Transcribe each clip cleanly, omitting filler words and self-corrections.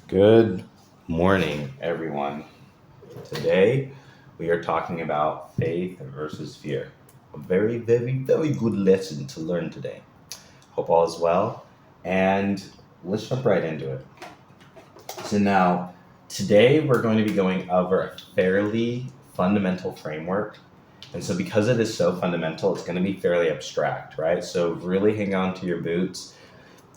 Good morning, everyone. Today we are talking about faith versus fear. A very, very, very good lesson to learn today. Hope all is well. And let's jump right into it. So, now, today we're going to be going over a fairly fundamental framework. And so, because it is so fundamental, it's going to be fairly abstract, right? So, really hang on to your boots.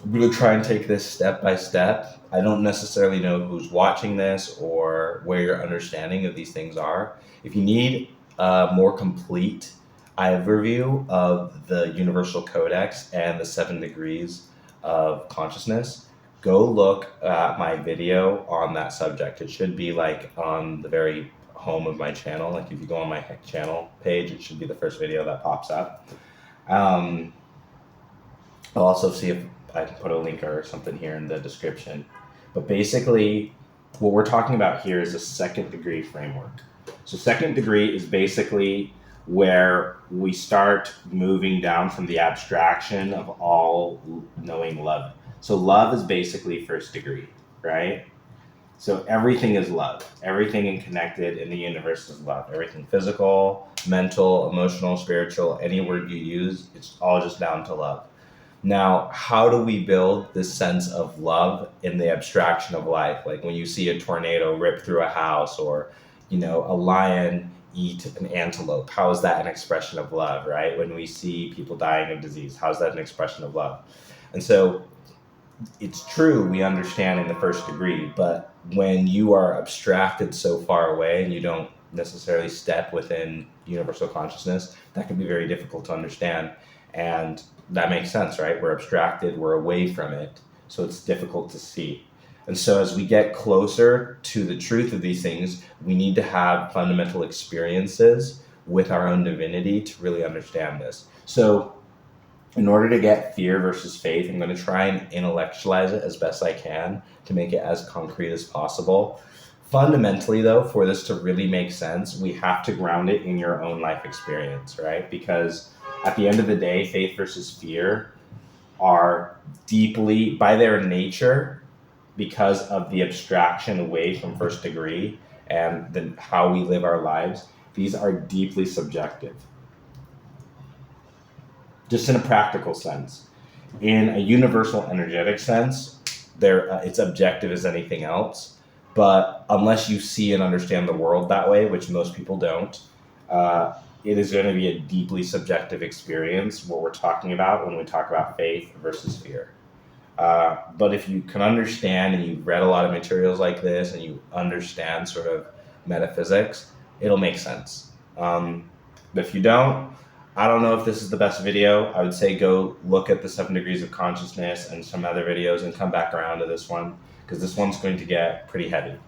I'm going to try and take this step by step. I don't necessarily know who's watching this or where your understanding of these things are. If you need a more complete overview of the Universal Codex and the 7 degrees of consciousness, go look at my video on that subject. It should be like on the very home of my channel. Like if you go on my channel page, it should be the first video that pops up. I'll also see if I can put a link or something here in the description. But basically, what we're talking about here is a second degree framework. So second degree is basically where we start moving down from the abstraction of all knowing love. So love is basically first degree, right? So everything is love. Everything connected in the universe is love. Everything physical, mental, emotional, spiritual, any word you use, it's all just down to love. Now, how do we build this sense of love in the abstraction of life? Like when you see a tornado rip through a house or, a lion eat an antelope, how is that an expression of love, right? When we see people dying of disease, how is that an expression of love? And so it's true, we understand in the first degree, but when you are abstracted so far away and you don't necessarily step within universal consciousness, that can be very difficult to understand. And that makes sense, right? We're abstracted, we're away from it, so it's difficult to see. And so as we get closer to the truth of these things, we need to have fundamental experiences with our own divinity to really understand this. So in order to get fear versus faith, I'm going to try and intellectualize it as best I can to make it as concrete as possible. Fundamentally, though, for this to really make sense, we have to ground it in your own life experience, right? Because at the end of the day, faith versus fear are deeply, by their nature, because of the abstraction away from first degree and how we live our lives, these are deeply subjective. Just in a practical sense. In a universal energetic sense, it's objective as anything else. But unless you see and understand the world that way, which most people don't, it is going to be a deeply subjective experience, what we're talking about when we talk about faith versus fear. But if you can understand and you've read a lot of materials like this and you understand sort of metaphysics, it'll make sense. But if you don't, I don't know if this is the best video. I would say go look at the 7 degrees of consciousness and some other videos and come back around to this one, because this one's going to get pretty heavy.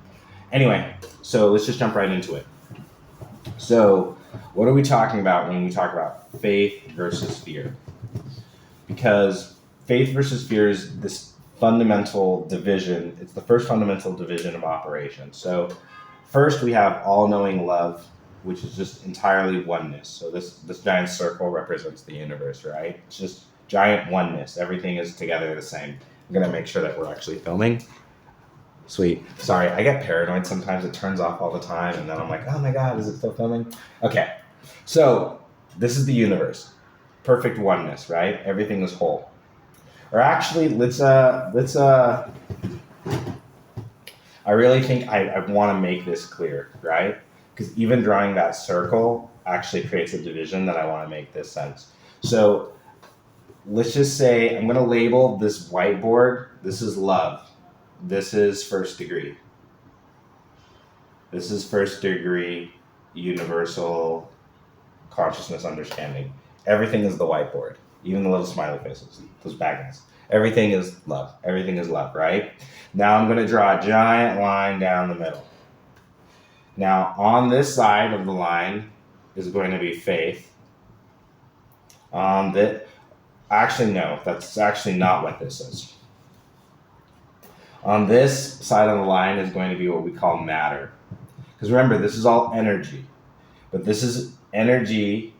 Anyway, so let's just jump right into it. So what are we talking about when we talk about faith versus fear? Because faith versus fear is this fundamental division. It's the first fundamental division of operation. So first we have all-knowing love, which is just entirely oneness. So this giant circle represents the universe, right? It's just giant oneness. Everything is together the same. I'm going to make sure that we're actually filming. Sweet. Sorry, I get paranoid sometimes. It turns off all the time, and then I'm like, oh my God, is it still filming? Okay, so this is the universe. Perfect oneness, right? Everything is whole. Or actually, let's I really think I want to make this clear, right? Because even drawing that circle actually creates a division that I want to make this sense. So let's just say I'm going to label this whiteboard. This is love. This is first degree. This is first degree universal consciousness understanding. Everything is the whiteboard, even the little smiley faces, those bad guys. Everything is love. Everything is love, right? Now I'm going to draw a giant line down the middle. Now on this side of the line is going to be faith. Actually, no, that's actually not what this is. On this side of the line is going to be what we call matter. Because remember, this is all energy. But this is energy,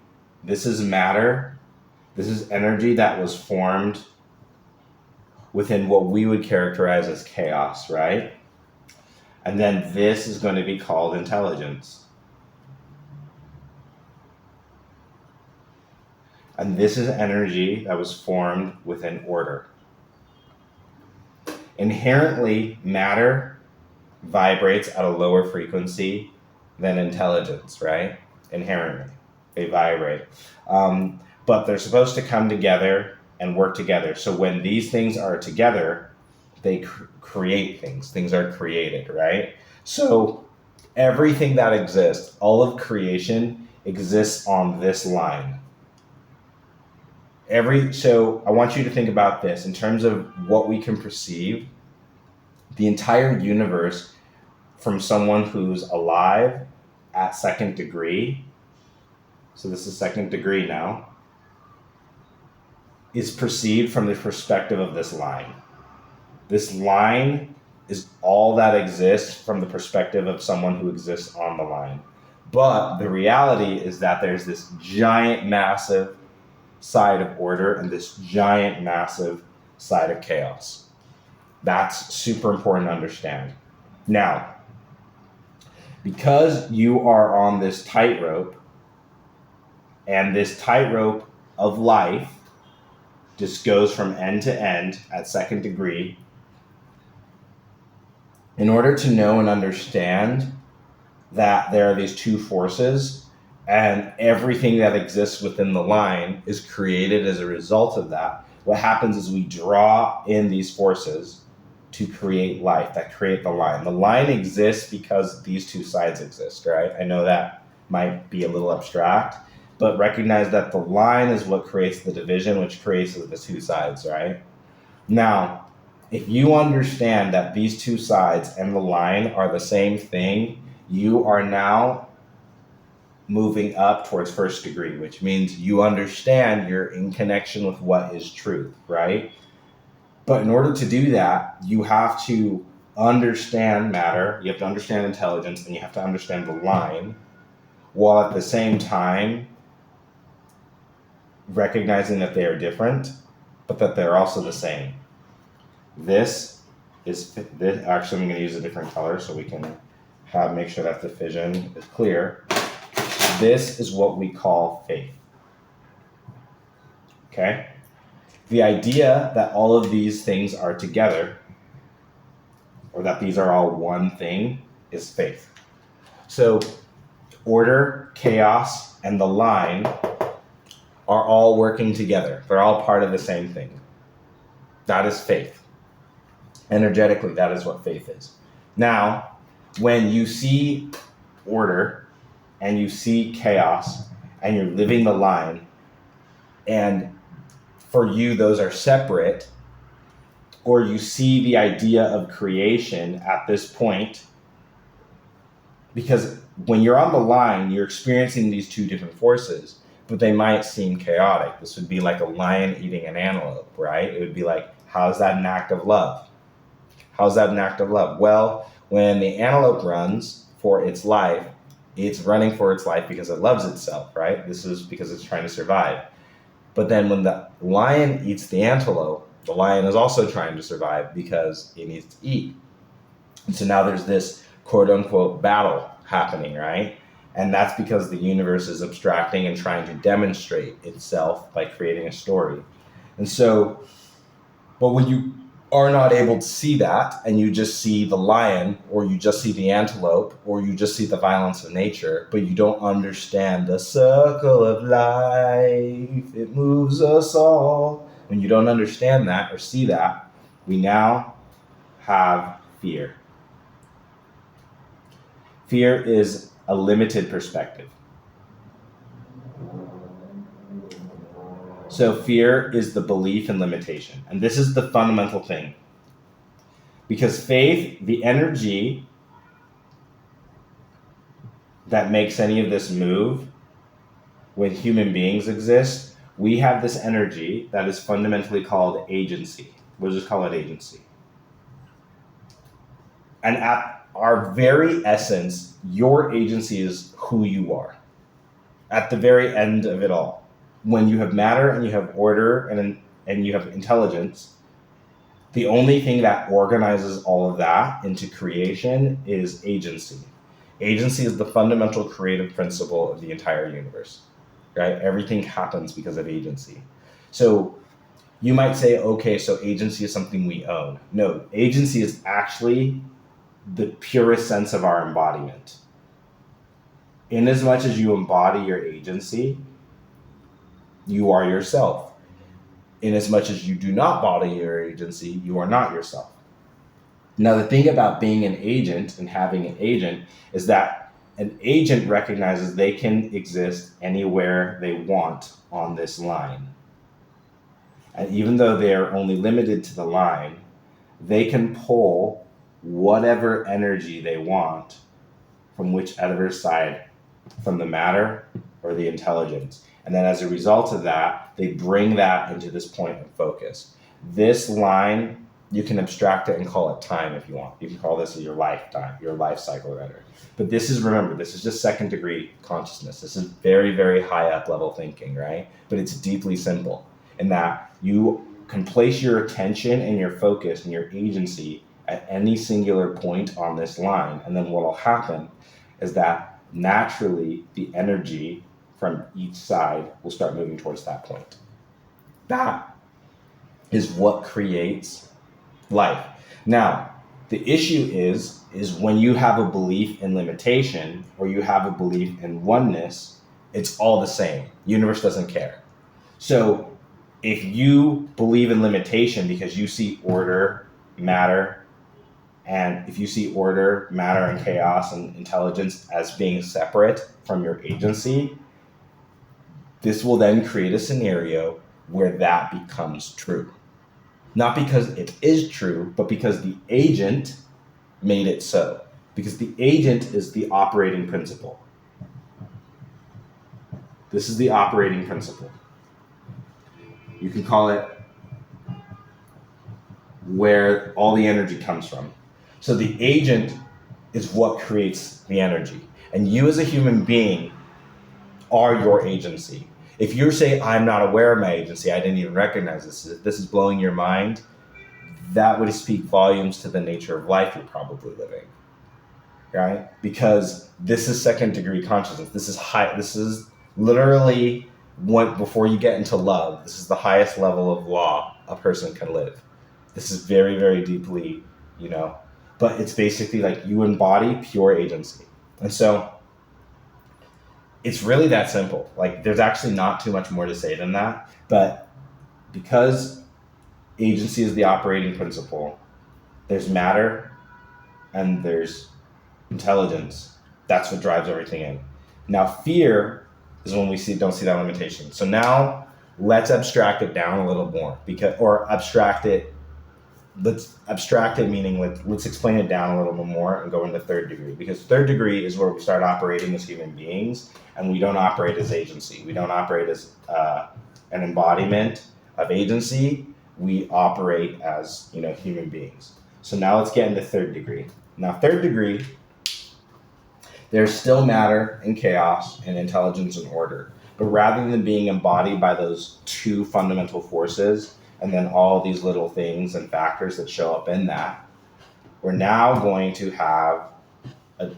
this is matter, this is energy that was formed within what we would characterize as chaos, right? And then this is going to be called intelligence. And this is energy that was formed within order. Inherently, matter vibrates at a lower frequency than intelligence, right? Inherently, they vibrate. But they're supposed to come together and work together. So when these things are together, they create things. Things are created, right? So everything that exists, all of creation exists on this line. So I want you to think about this in terms of what we can perceive. The entire universe, from someone who's alive at second degree, so this is second degree now, is perceived from the perspective of this line. This line is all that exists from the perspective of someone who exists on the line. But the reality is that there's this giant, massive side of order and this giant, massive side of chaos. That's super important to understand. Now, because you are on this tightrope, and this tightrope of life just goes from end to end at second degree, in order to know and understand that there are these two forces and everything that exists within the line is created as a result of that, what happens is we draw in these forces to create life, that create the line. The line exists because these two sides exist, right? I know that might be a little abstract, but recognize that the line is what creates the division, which creates the two sides, right? Now, if you understand that these two sides and the line are the same thing, you are now moving up towards first degree, which means you understand you're in connection with what is truth, right? But in order to do that, you have to understand matter, you have to understand intelligence, and you have to understand the line, while at the same time recognizing that they are different, but that they're also the same. This, actually I'm going to use a different color so we can make sure that the vision is clear. This is what we call faith. Okay? The idea that all of these things are together, or that these are all one thing, is faith. So order, chaos, and the line are all working together. They're all part of the same thing. That is faith. Energetically, that is what faith is. Now, when you see order and you see chaos and you're living the line, and for you those are separate, or you see the idea of creation at this point, because when you're on the line, you're experiencing these two different forces, but they might seem chaotic. This would be like a lion eating an antelope, right? It would be like, how's that an act of love? How's that an act of love? Well, when the antelope runs for its life, it's running for its life because it loves itself, right? This is because it's trying to survive. But then when the lion eats the antelope, the lion is also trying to survive because it needs to eat. And so now there's this quote unquote battle happening, right? And that's because the universe is abstracting and trying to demonstrate itself by creating a story. And so, but when you are not able to see that, and you just see the lion, or you just see the antelope, or you just see the violence of nature, but you don't understand the circle of life, it moves us all. When you don't understand that or see that, we now have fear. Fear is a limited perspective. So fear is the belief in limitation. And this is the fundamental thing. Because faith, the energy that makes any of this move, when human beings exist, we have this energy that is fundamentally called agency. We'll just call it agency. And at our very essence, your agency is who you are. At the very end of it all. When you have matter and you have order and you have intelligence, The only thing that organizes all of that into creation is agency. Agency is the fundamental creative principle of the entire universe, right? Everything happens because of agency. So you might say, okay, so agency is something we own. No, agency is actually the purest sense of our embodiment. In as much as you embody your agency, you are yourself. In as much as you do not embody your agency, you are not yourself. Now, the thing about being an agent and having an agent is that an agent recognizes they can exist anywhere they want on this line. And even though they are only limited to the line, they can pull whatever energy they want from whichever side, from the matter or the intelligence. And then as a result of that, they bring that into this point of focus. This line, you can abstract it and call it time if you want. You can call this your lifetime, your life cycle rather. But this is, remember, this is just second degree consciousness. This is very, very high up level thinking, right? But it's deeply simple in that you can place your attention and your focus and your agency at any singular point on this line. And then what will happen is that naturally the energy from each side will start moving towards that point. That is what creates life. Now, the issue is when you have a belief in limitation or you have a belief in oneness, it's all the same. Universe doesn't care. So if you believe in limitation because you see order, matter, and if you see order, matter, and chaos and intelligence as being separate from your agency, this will then create a scenario where that becomes true. Not because it is true, but because the agent made it so. Because the agent is the operating principle. This is the operating principle. You can call it where all the energy comes from. So the agent is what creates the energy. And you as a human being are your agency. If you're saying, I'm not aware of my agency, I didn't even recognize this, if this is blowing your mind, that would speak volumes to the nature of life you're probably living, right? Because this is second degree consciousness. This is high. This is literally what, before you get into love, this is the highest level of law a person can live. This is very, very deeply, but it's basically like you embody pure agency. And so it's really that simple. Like, there's actually not too much more to say than that, but because agency is the operating principle, there's matter and there's intelligence. That's what drives everything in. Now, fear is when we don't see that limitation. So now let's abstract it down a little more, let's abstract it, meaning let's explain it down a little bit more and go into third degree, because third degree is where we start operating as human beings, and we don't operate as agency. We don't operate as an embodiment of agency. We operate as human beings. So now let's get into third degree. Now, third degree, there's still matter and chaos and intelligence and order, but rather than being embodied by those two fundamental forces and then all these little things and factors that show up in that, we're now going to have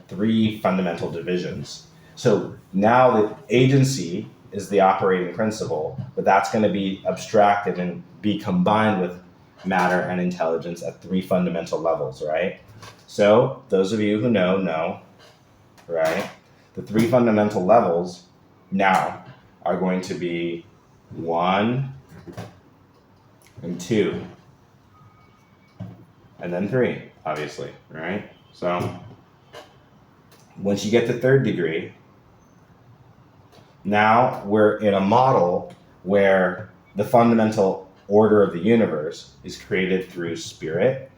three fundamental divisions. So now the agency is the operating principle, but that's going to be abstracted and be combined with matter and intelligence at three fundamental levels, right? So those of you who know, right? The three fundamental levels now are going to be 1 and 2, and then 3, obviously, right? So once you get to third degree, now we're in a model where the fundamental order of the universe is created through spirit,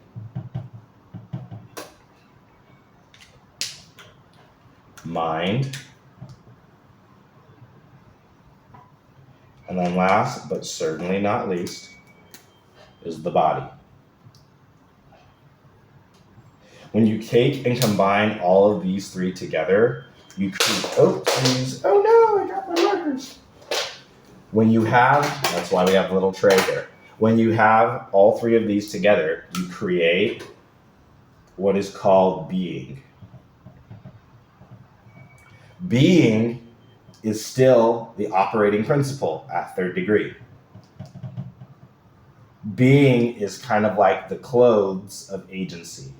mind, and then last but certainly not least is the body. When you take and combine all of these three together, you create, oh no, I dropped my markers. That's why we have a little tray here. when you have all three of these together, you create what is called being. Being is still the operating principle at third degree. Being is kind of like the clothes of agency.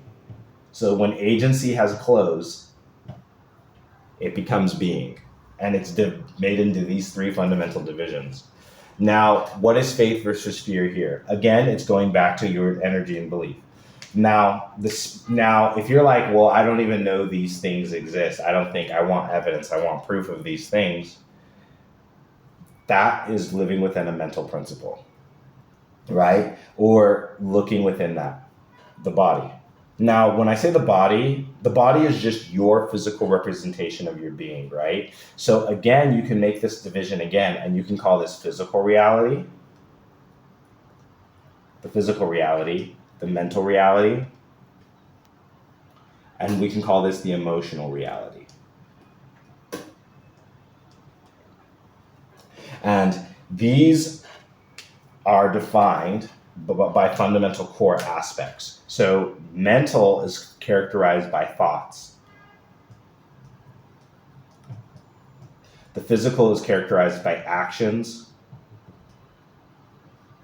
So when agency has clothes, it becomes being. And it's made into these three fundamental divisions. Now, what is faith versus fear here? Again, it's going back to your energy and belief. Now, if you're like, well, I don't even know these things exist. I don't think I want evidence. I want proof of these things. That is living within a mental principle, right? Or looking within that, the body. Now, when I say the body is just your physical representation of your being, right? So again, you can make this division again, and you can call this physical reality, the mental reality, and we can call this the emotional reality. And these are defined by fundamental core aspects. So mental is characterized by thoughts. The physical is characterized by actions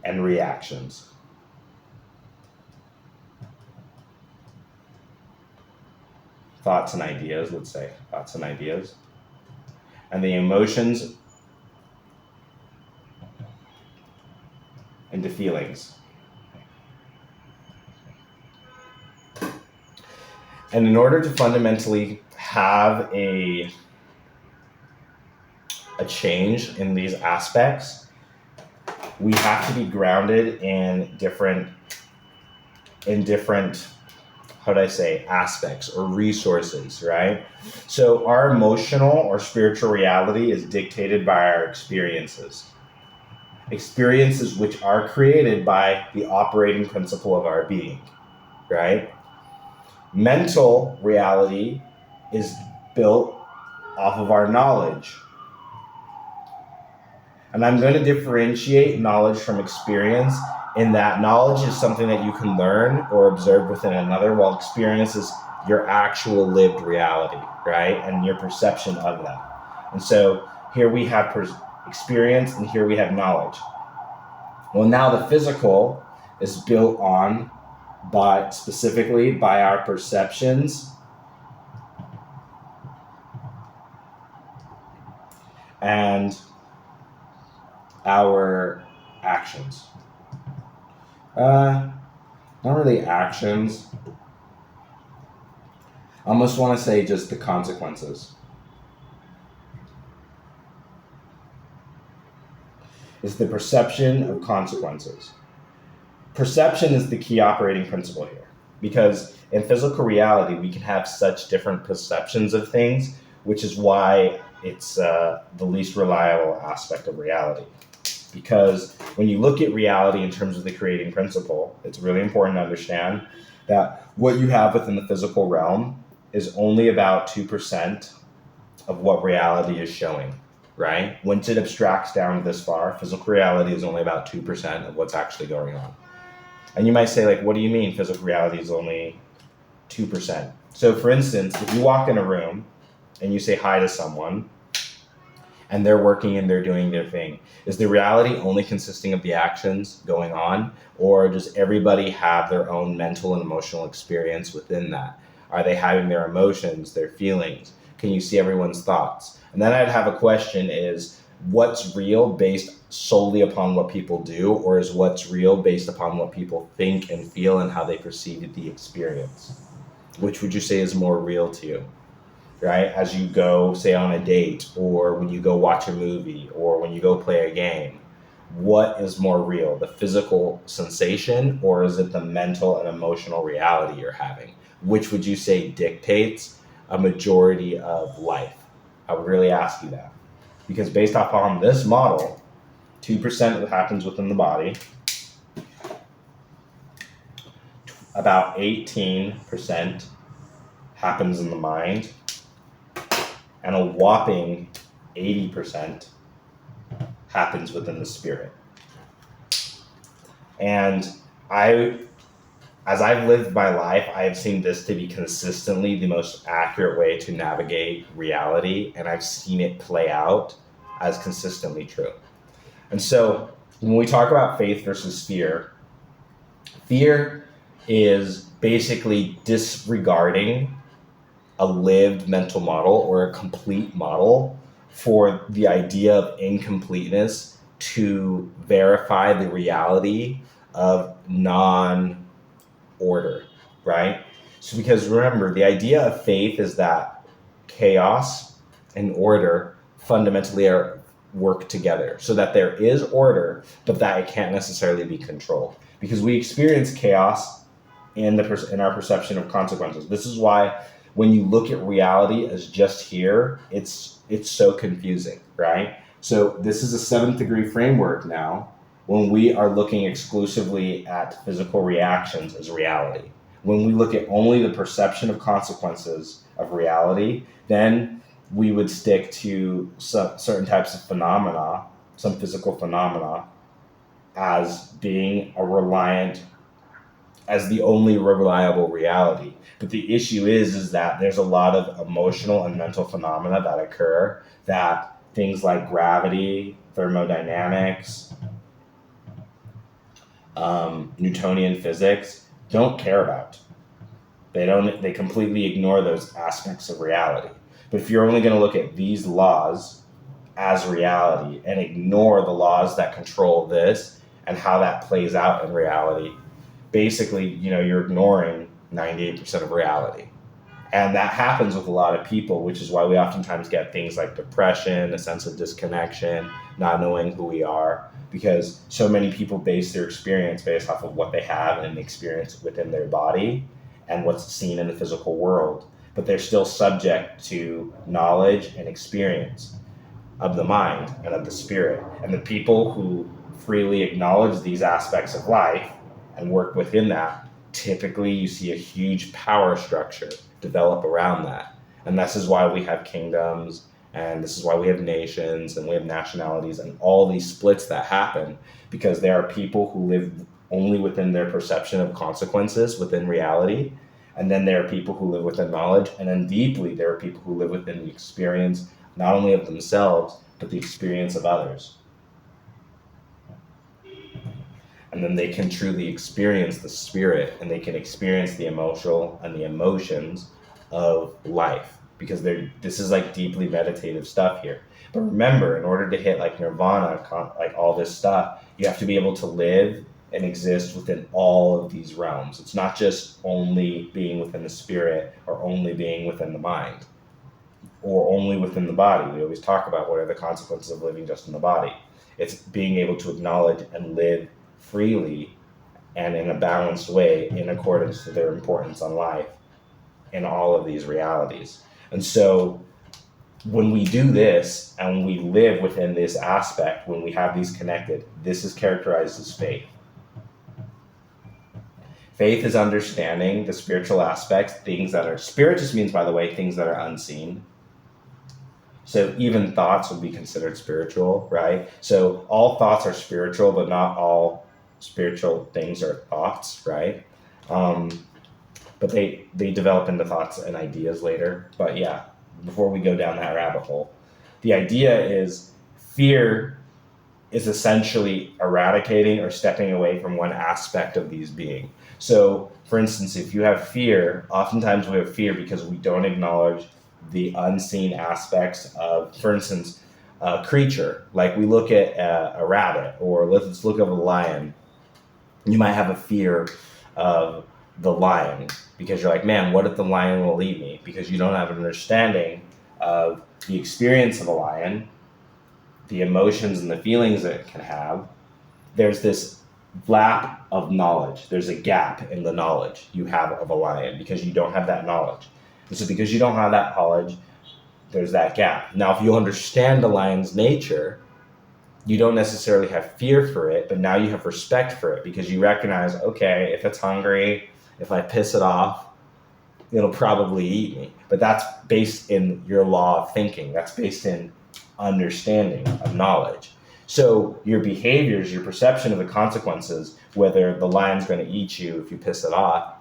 and reactions. Thoughts and ideas, let's say, thoughts and ideas. And the emotions into feelings. And in order to fundamentally have a change in these aspects, we have to be grounded in different aspects or resources, right? So our emotional or spiritual reality is dictated by our experiences which are created by the operating principle of our being, right? Mental reality is built off of our knowledge. And I'm going to differentiate knowledge from experience in that knowledge is something that you can learn or observe within another, while experience is your actual lived reality, right? And your perception of that. And so here we have experience and here we have knowledge. Well, now the physical is built on specifically by our perceptions and our actions. Not really actions. I almost want to say just the consequences. It's the perception of consequences. Perception is the key operating principle here, because in physical reality, we can have such different perceptions of things, which is why it's the least reliable aspect of reality. Because when you look at reality in terms of the creating principle, it's really important to understand that what you have within the physical realm is only about 2% of what reality is showing, right? Once it abstracts down this far, physical reality is only about 2% of what's actually going on. And you might say, like, what do you mean physical reality is only 2%? So for instance, if you walk in a room and you say hi to someone and they're working and they're doing their thing, is the reality only consisting of the actions going on, or does everybody have their own mental and emotional experience within that? Are they having their emotions, their feelings? Can you see everyone's thoughts? And then I'd have a question is, what's real based solely upon what people do, or is what's real based upon what people think and feel and how they perceive the experience? Which would you say is more real to you, right? As you go, say, on a date, or when you go watch a movie, or when you go play a game, what is more real, the physical sensation, or is it the mental and emotional reality you're having? Which would you say dictates a majority of life? I would really ask you that. Because based upon this model, 2% happens within the body, about 18% happens in the mind, and a whopping 80% happens within the spirit. And as I've lived my life, I have seen this to be consistently the most accurate way to navigate reality, and I've seen it play out as consistently true. And so when we talk about faith versus fear, fear is basically disregarding a lived mental model or a complete model for the idea of incompleteness to verify the reality of non-order, right? So because remember, the idea of faith is that chaos and order fundamentally work together, so that there is order, but that it can't necessarily be controlled, because we experience chaos in our perception of consequences. This is why when you look at reality as just here, it's so confusing, right? So this is a 7th degree framework now when we are looking exclusively at physical reactions as reality. When we look at only the perception of consequences of reality, then we would stick to certain types of phenomena, some physical phenomena, as being as the only reliable reality. But the issue is that there's a lot of emotional and mental phenomena that occur that things like gravity, thermodynamics, Newtonian physics don't care about. They completely ignore those aspects of reality. But if you're only going to look at these laws as reality and ignore the laws that control this and how that plays out in reality, basically, you're ignoring 98% of reality. And that happens with a lot of people, which is why we oftentimes get things like depression, a sense of disconnection, not knowing who we are, because so many people base their experience based off of what they have and experience within their body and what's seen in the physical world. But they're still subject to knowledge and experience of the mind and of the spirit. And the people who freely acknowledge these aspects of life and work within that, typically you see a huge power structure develop around that. And this is why we have kingdoms, and this is why we have nations, and we have nationalities, and all these splits that happen, because there are people who live only within their perception of consequences within reality. And then there are people who live within knowledge, and then deeply there are people who live within the experience, not only of themselves, but the experience of others. And then they can truly experience the spirit, and they can experience the emotional and the emotions of life, because this is like deeply meditative stuff here. But remember, in order to hit like nirvana, like all this stuff, you have to be able to live and exist within all of these realms. It's not just only being within the spirit or only being within the mind or only within the body. We always talk about what are the consequences of living just in the body. It's being able to acknowledge and live freely and in a balanced way in accordance to their importance on life in all of these realities. And so when we do this and we live within this aspect, when we have these connected, this is characterized as faith. Faith is understanding the spiritual aspects, things that are, spirit just means, by the way, things that are unseen. So even thoughts would be considered spiritual, right? So all thoughts are spiritual, but not all spiritual things are thoughts, right? But they develop into thoughts and ideas later. But yeah, before we go down that rabbit hole, the idea is fear is essentially eradicating or stepping away from one aspect of these being. So, for instance, if you have fear, oftentimes we have fear because we don't acknowledge the unseen aspects of, for instance, a creature. Like we look at a rabbit, or let's look at a lion. You might have a fear of the lion because you're like, man, what if the lion will eat me? Because you don't have an understanding of the experience of a lion, the emotions and the feelings that it can have. There's this lap of knowledge. There's a gap in the knowledge you have of a lion because you don't have that knowledge. And so because you don't have that knowledge, there's that gap. Now, if you understand the lion's nature, you don't necessarily have fear for it, but now you have respect for it because you recognize, okay, if it's hungry, if I piss it off, it'll probably eat me. But that's based in your law of thinking. That's based in understanding of knowledge. So your behaviors, your perception of the consequences, whether the lion's going to eat you if you piss it off,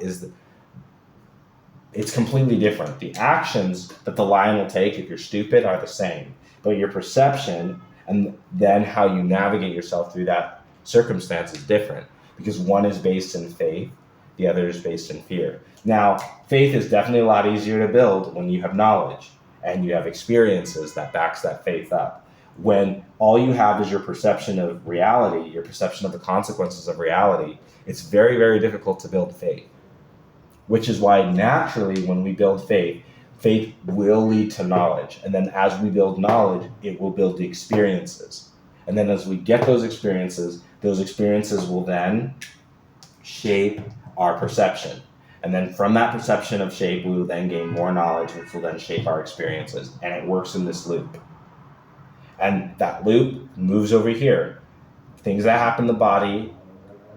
it's completely different. The actions that the lion will take if you're stupid are the same, but your perception and then how you navigate yourself through that circumstance is different, because one is based in faith, the other is based in fear. Now, faith is definitely a lot easier to build when you have knowledge and you have experiences that backs that faith up. When all you have is your perception of reality, your perception of the consequences of reality, it's very, very difficult to build faith. Which is why naturally when we build faith, faith will lead to knowledge. And then as we build knowledge, it will build the experiences. And then as we get those experiences will then shape our perception. And then from that perception of shape, we will then gain more knowledge, which will then shape our experiences. And it works in this loop. And that loop moves over here. Things that happen in the body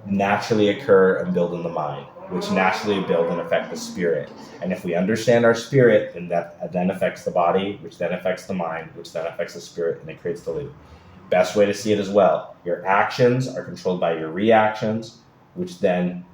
naturally occur and build in the mind, which naturally build and affect the spirit. And if we understand our spirit, then that then affects the body, which then affects the mind, which then affects the spirit, and it creates the loop. Best way to see it as well, your actions are controlled by your reactions, which then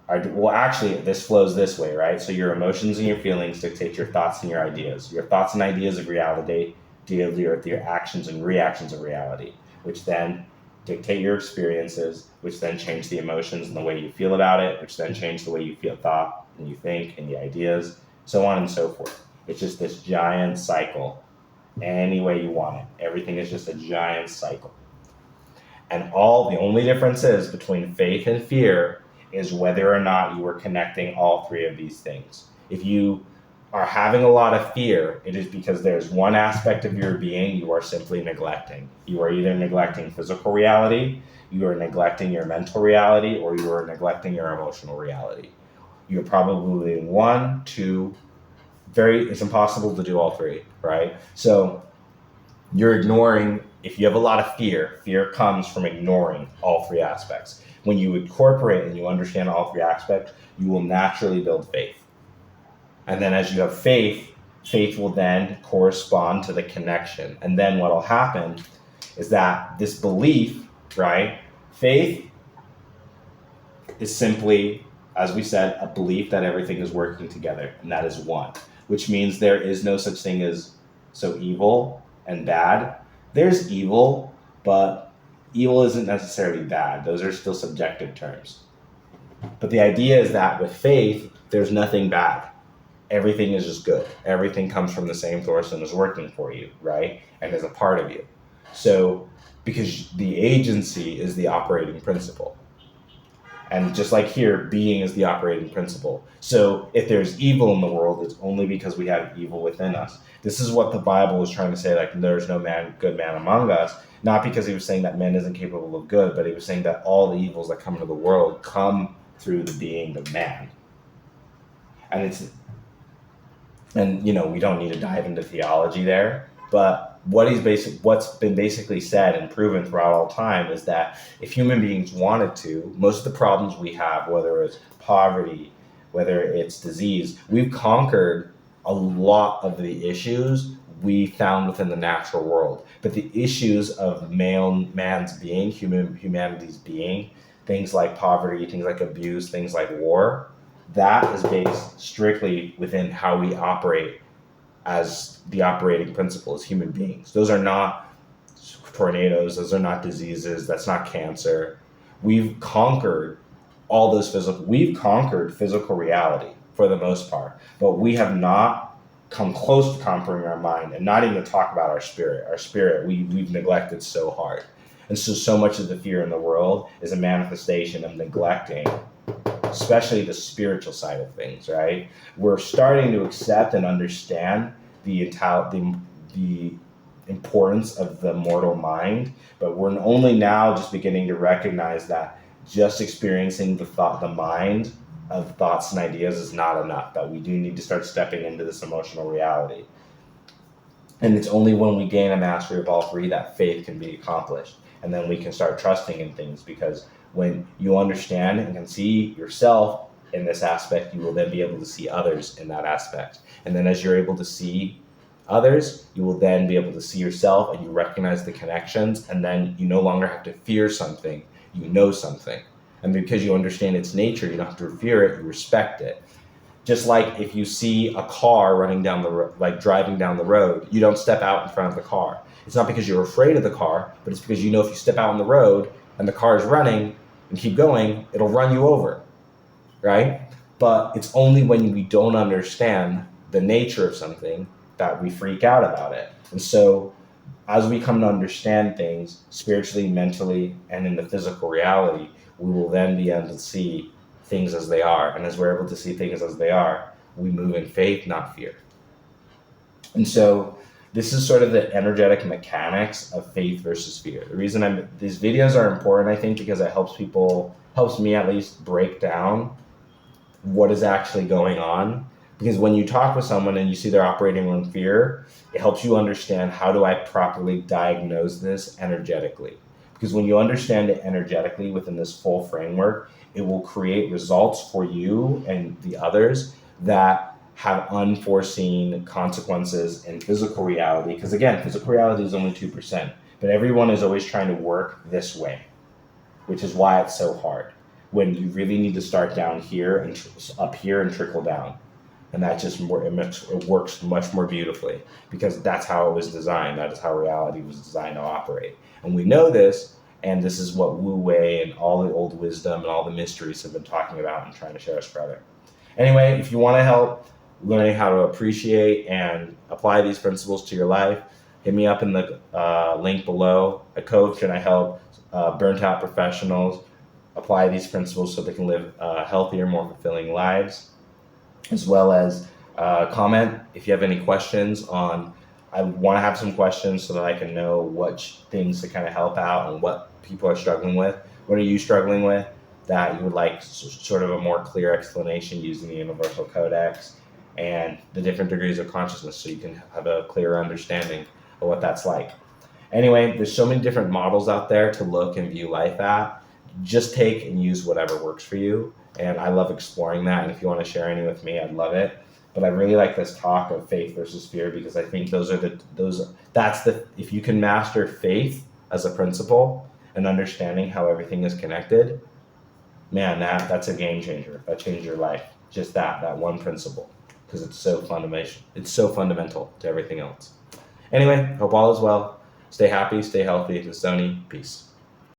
are, well, actually, this flows this way, right? So your emotions and your feelings dictate your thoughts and your ideas. Your thoughts and ideas of reality deal with your actions and reactions of reality, which then dictate your experiences, which then change the emotions and the way you feel about it, which then change the way you feel, thought, and you think, and the ideas, so on and so forth. It's just this giant cycle, any way you want it. Everything is just a giant cycle. And the only difference is between faith and fear is whether or not you are connecting all three of these things. If you are having a lot of fear, it is because there's one aspect of your being you are simply neglecting. You are either neglecting physical reality, you are neglecting your mental reality, or you are neglecting your emotional reality. You're probably doing one, two, it's impossible to do all three, right? So you're ignoring, if you have a lot of fear comes from ignoring all three aspects. When you incorporate and you understand all three aspects, you will naturally build faith. And then as you have faith will then correspond to the connection. And then what will happen is that this belief, right? Faith is simply, as we said, a belief that everything is working together, and that is one, which means there is no such thing as evil and bad. There's evil, but evil isn't necessarily bad. Those are still subjective terms. But the idea is that with faith, there's nothing bad. Everything is just good. Everything comes from the same source and is working for you, right? And is a part of you. So, because the agency is the operating principle. And just like here, being is the operating principle. So if there's evil in the world, it's only because we have evil within us. This is what the Bible is trying to say, like there's no good man among us. Not because he was saying that man isn't capable of good, but he was saying that all the evils that come into the world come through the being of man. And we don't need to dive into theology there, but what's been basically said and proven throughout all time is that if human beings wanted to, most of the problems we have, whether it's poverty, whether it's disease, we've conquered a lot of the issues we found within the natural world. But the issues of man's being, humanity's being, things like poverty, things like abuse, things like war, that is based strictly within how we operate as the operating principle as human beings. Those are not tornadoes, those are not diseases, that's not cancer. We've conquered we've conquered physical reality for the most part, but we have not come close to conquering our mind, and not even to talk about our spirit. Our spirit, we've neglected so hard. And so much of the fear in the world is a manifestation of neglecting especially the spiritual side of things, right? We're starting to accept and understand the importance of the mortal mind, but we're only now just beginning to recognize that just experiencing the mind of thoughts and ideas is not enough, that we do need to start stepping into this emotional reality. And it's only when we gain a mastery of all three that faith can be accomplished. And then we can start trusting in things, because when you understand and can see yourself in this aspect, you will then be able to see others in that aspect. And then as you're able to see others, you will then be able to see yourself and you recognize the connections, and then you no longer have to fear something, you know something. And because you understand its nature, you don't have to fear it, you respect it. Just like if you see a car running down the road, like driving down the road, you don't step out in front of the car. It's not because you're afraid of the car, but it's because you know if you step out on the road and the car is running and keep going, it'll run you over, right? But it's only when we don't understand the nature of something that we freak out about it. And so as we come to understand things spiritually, mentally, and in the physical reality, we will then be able to see things as they are. And as we're able to see things as they are, we move in faith, not fear. And so this is sort of the energetic mechanics of faith versus fear. The reason these videos are important, I think, because it helps me at least break down what is actually going on. Because when you talk with someone and you see they're operating on fear, it helps you understand, how do I properly diagnose this energetically? Because when you understand it energetically within this full framework, it will create results for you and the others that have unforeseen consequences in physical reality. Because again, physical reality is only 2%, but everyone is always trying to work this way, which is why it's so hard. When you really need to start down here and up here and trickle down. And that just it works much more beautifully, because that's how it was designed. That is how reality was designed to operate. And we know this, and this is what Wu Wei and all the old wisdom and all the mysteries have been talking about and trying to show us further. Anyway, if you want to help learning how to appreciate and apply these principles to your life, hit me up in the link below. I coach and I help burnt out professionals apply these principles so they can live healthier, more fulfilling lives. As well as comment if you have any questions on. I want to have some questions so that I can know what things to kind of help out and what people are struggling with. What are you struggling with that you would like sort of a more clear explanation using the Universal Codex and the different degrees of consciousness, so you can have a clearer understanding of what that's like. Anyway, there's so many different models out there to look and view life at. Just take and use whatever works for you. And I love exploring that. And if you want to share any with me, I'd love it. But I really like this talk of faith versus fear, because I think if you can master faith as a principle and understanding how everything is connected, man, that's a game changer. That changed your life. Just that one principle, because it's so fundamental. It's so fundamental to everything else. Anyway, hope all is well. Stay happy, stay healthy. This is Sony. Peace.